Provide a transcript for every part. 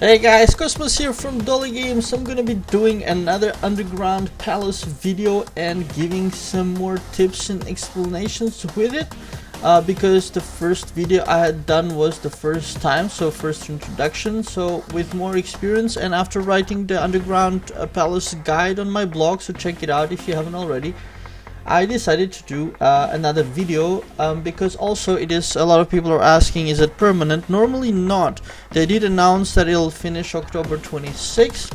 Hey guys, Cosmos here from Dolly Games. I'm gonna be doing another Underground Palace video and giving some more tips and explanations with it, because the first video I had done was the first time, so first introduction. So with more experience and after writing the Underground Palace guide on my blog, so check it out if you haven't already, I decided to do another video because also it is, a lot of people are asking, is it permanent? Normally not. They did announce that it'll finish October 26th,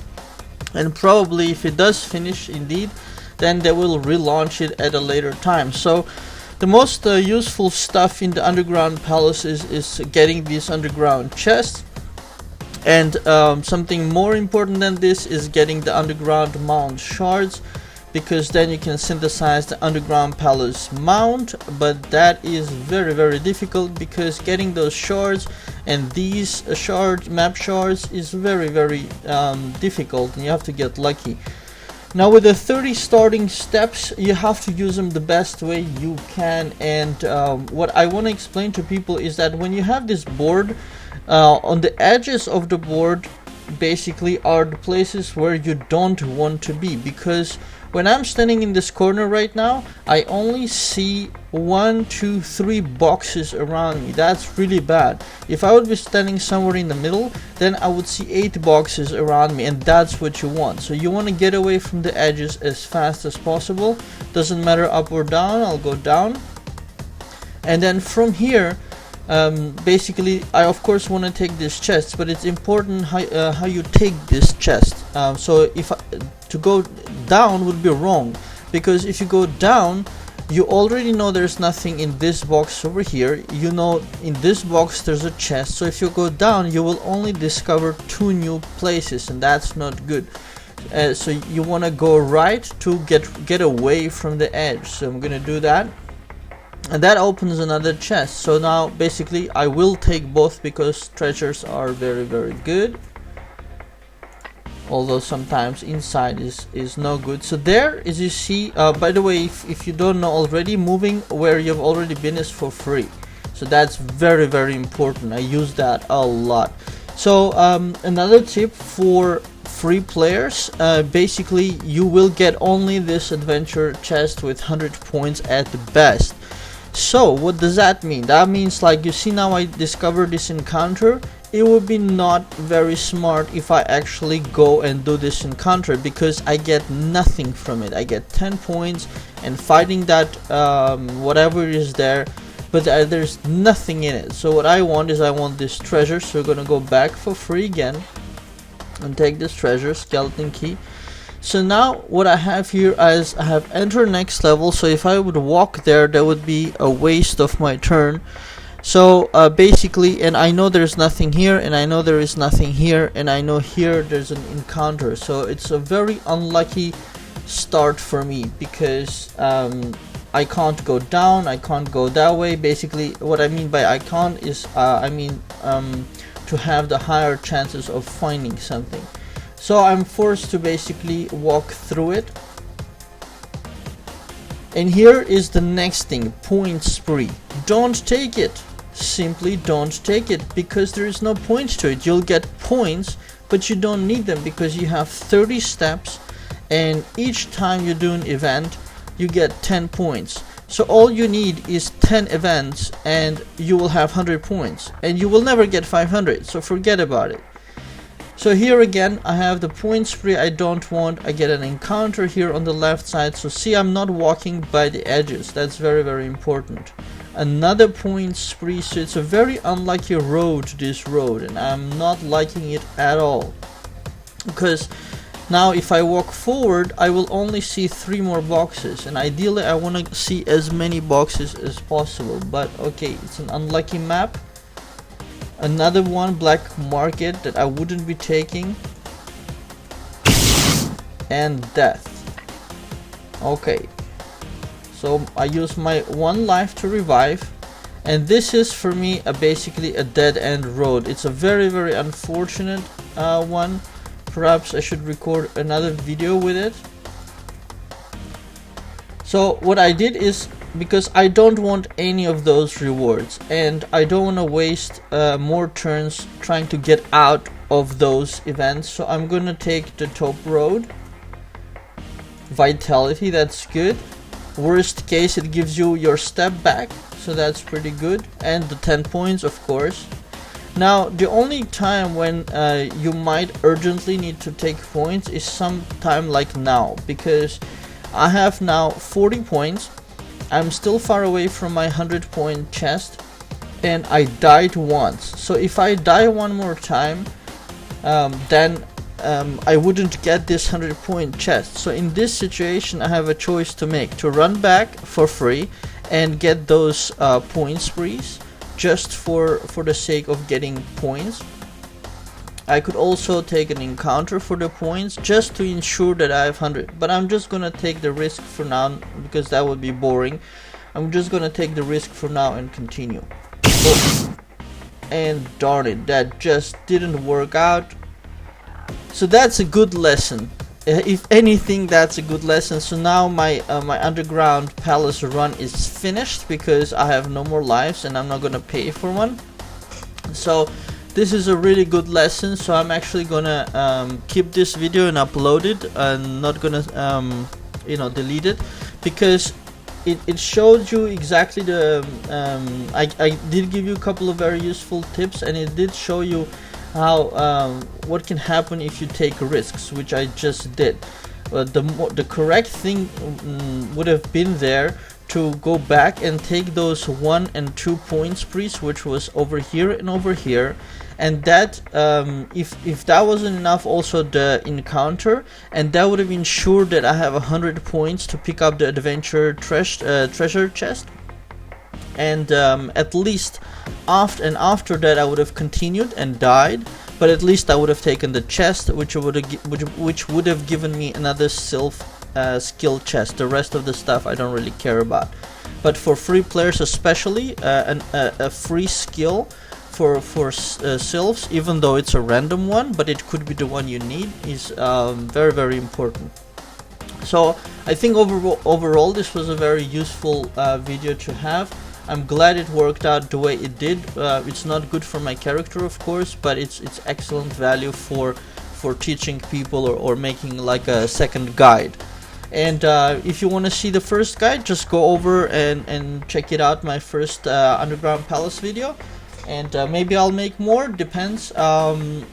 and probably if it does finish indeed, then they will relaunch it at a later time. So the most useful stuff in the Underground Palace is getting these underground chests, and something more important than this is getting the underground mount shards, because then you can synthesize the Underground Palace mount. But that is very difficult, because getting those shards and these map shards is very difficult, and you have to get lucky. Now with the 30 starting steps, you have to use them the best way you can. And what I want to explain to people is that when you have this board, on the edges of the board basically are the places where you don't want to be, because when I'm standing in this corner right now, I only see 1, 2, 3 boxes around me. That's really bad. If I would be standing somewhere in the middle, then I would see 8 boxes around me, and that's what you want. So you want to get away from the edges as fast as possible. Doesn't matter up or down. I'll go down, and then from here, basically I of course want to take this chest, but it's important how you take this chest. So if to go down would be wrong, because if you go down, you already know there's nothing in this box over here. You know in this box there's a chest, so if you go down you will only discover 2 new places, and that's not good. So you want to go right to get away from the edge. So I'm gonna do that, and that opens another chest. So now basically I will take both, because treasures are very good, although sometimes inside is no good. So there, as you see, by the way, if you don't know already, moving where you've already been is for free, so that's very important. I use that a lot. So another tip for free players, basically you will get only this adventure chest with 100 points at the best. So what does that mean? That means, like you see now, I discovered this encounter. It would be not very smart if I actually go and do this encounter, because I get nothing from it. I get 10 points and fighting that whatever is there, but there's nothing in it. So what I want is, I want this treasure. So we're gonna go back for free again and take this treasure, skeleton key. So now what I have here is, I have enter next level. So if I would walk there, that would be a waste of my turn. So basically, and I know there's nothing here, and I know there is nothing here, and I know here there's an encounter. So it's a very unlucky start for me, because I can't go down, I can't go that way. Basically what I mean by I can't is to have the higher chances of finding something. So I'm forced to basically walk through it. And here is the next thing, point spree. Don't take it. Simply don't take it, because there is no point to it. You'll get points, but you don't need them, because you have 30 steps, and each time you do an event you get 10 points. So all you need is 10 events and you will have 100 points, and you will never get 500, so forget about it. So here again I have the point spree I don't want. I get an encounter here on the left side. So see, I'm not walking by the edges. That's very important. Another point spree. So it's a very unlucky road, this road, and I'm not liking it at all, because now if I walk forward I will only see 3 more boxes, and ideally I want to see as many boxes as possible. But okay, it's an unlucky map. Another one, black market, that I wouldn't be taking, and death. Okay, so I use my 1 life to revive, and this is for me basically a dead end road. It's a very unfortunate one. Perhaps I should record another video with it. So what I did is, because I don't want any of those rewards, and I don't want to waste more turns trying to get out of those events. So I'm gonna take the top road. Vitality, that's good. Worst case, it gives you your step back, so that's pretty good. And the 10 points, of course. Now, the only time when you might urgently need to take points is sometime like now, because I have now 40 points. I'm still far away from my 100-point chest, and I died once. So if I die one more time, then I wouldn't get this 100-point chest. So in this situation, I have a choice to make: to run back for free and get those point sprees just for the sake of getting points. I could also take an encounter for the points just to ensure that I have 100, but I'm just gonna take the risk for now because that would be boring. I'm just gonna take the risk for now and continue. Oh. And darn it, that just didn't work out. So that's a good lesson. If anything, that's a good lesson. So now my my underground palace run is finished because I have no more lives and I'm not gonna pay for one. So this is a really good lesson. So I'm actually gonna keep this video and upload it, and not gonna you know, delete it, because it showed you exactly the I did give you a couple of very useful tips, and it did show you how what can happen if you take risks, which I just did. The correct thing would have been there to go back and take those 1 and 2 point sprees, which was over here and over here, and that if that wasn't enough, also the encounter, and that would have ensured that I have 100 points to pick up the adventure treasure chest. And at least after that I would have continued and died, but at least I would have taken the chest, which would have given me another skill chest. The rest of the stuff I don't really care about, but for free players especially, a free skill for sylphs, even though it's a random one, but it could be the one you need, is very, very important. So I think overall this was a very useful video to have. I'm glad it worked out the way it did. It's not good for my character, of course, but it's excellent value for teaching people or making like a second guide. And if you want to see the first guide, just go over and check it out, my first underground palace video, and maybe I'll make more, depends.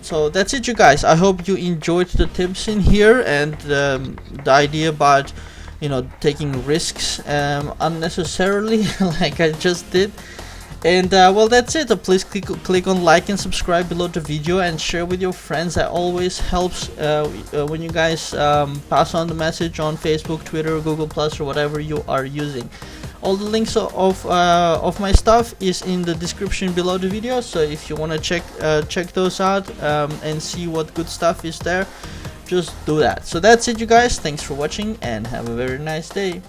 So that's it, you guys. I hope you enjoyed the tips in here, and the idea about, you know, taking risks unnecessarily like I just did. And well, that's it. Please click on like and subscribe below the video, and share with your friends. That always helps when you guys pass on the message on Facebook, Twitter, Google Plus, or whatever you are using. All the links of my stuff is in the description below the video, so if you want to check those out and see what good stuff is there, just do that. So that's it, you guys. Thanks for watching and have a very nice day.